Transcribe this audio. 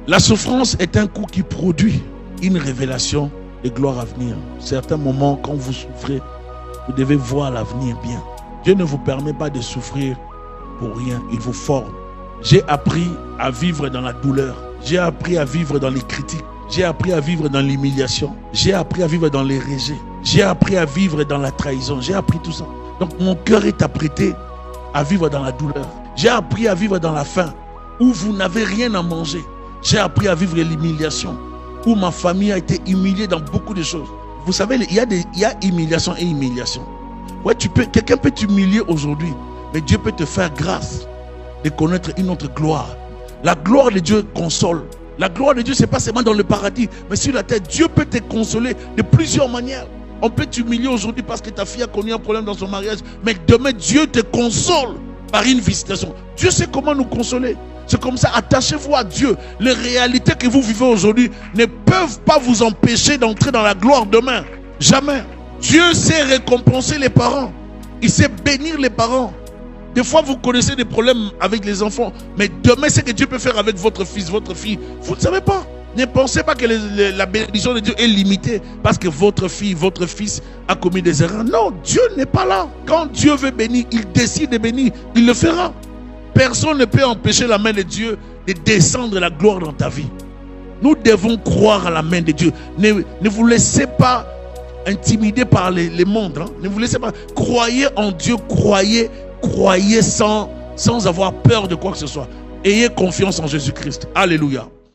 La souffrance est un coup qui produit une révélation de gloire à venir. Certains moments, quand vous souffrez, vous devez voir l'avenir bien. Dieu ne vous permet pas de souffrir pour rien, il vous forme. J'ai appris à vivre dans la douleur. J'ai appris à vivre dans les critiques. J'ai appris à vivre dans l'humiliation. J'ai appris à vivre dans les rejets. J'ai appris à vivre dans la trahison. J'ai appris tout ça. Donc mon cœur est apprêté à vivre dans la douleur. J'ai appris à vivre dans la faim, où vous n'avez rien à manger. J'ai appris à vivre l'humiliation, où ma famille a été humiliée dans beaucoup de choses. Vous savez, il y a humiliation et humiliation. Ouais, quelqu'un peut t'humilier aujourd'hui, mais Dieu peut te faire grâce de connaître une autre gloire. La gloire de Dieu console. La gloire de Dieu, ce n'est pas seulement dans le paradis, mais sur la terre. Dieu peut te consoler de plusieurs manières. On peut t'humilier aujourd'hui parce que ta fille a connu un problème dans son mariage, mais demain, Dieu te console par une visitation. Dieu sait comment nous consoler. C'est comme ça, attachez-vous à Dieu. Les réalités que vous vivez aujourd'hui ne peuvent pas vous empêcher d'entrer dans la gloire demain. Jamais. Dieu sait récompenser les parents. Il sait bénir les parents. Des fois, vous connaissez des problèmes avec les enfants, mais demain, ce que Dieu peut faire avec votre fils, votre fille, vous ne savez pas. Ne pensez pas que la bénédiction de Dieu est limitée parce que votre fille, votre fils a commis des erreurs. Non, Dieu n'est pas là. Quand Dieu veut bénir, il décide de bénir, il le fera. Personne ne peut empêcher la main de Dieu de descendre la gloire dans ta vie. Nous devons croire à la main de Dieu. Ne vous laissez pas intimider par les mondes. Hein. Ne vous laissez pas. Croyez en Dieu, croyez sans avoir peur de quoi que ce soit. Ayez confiance en Jésus-Christ. Alléluia.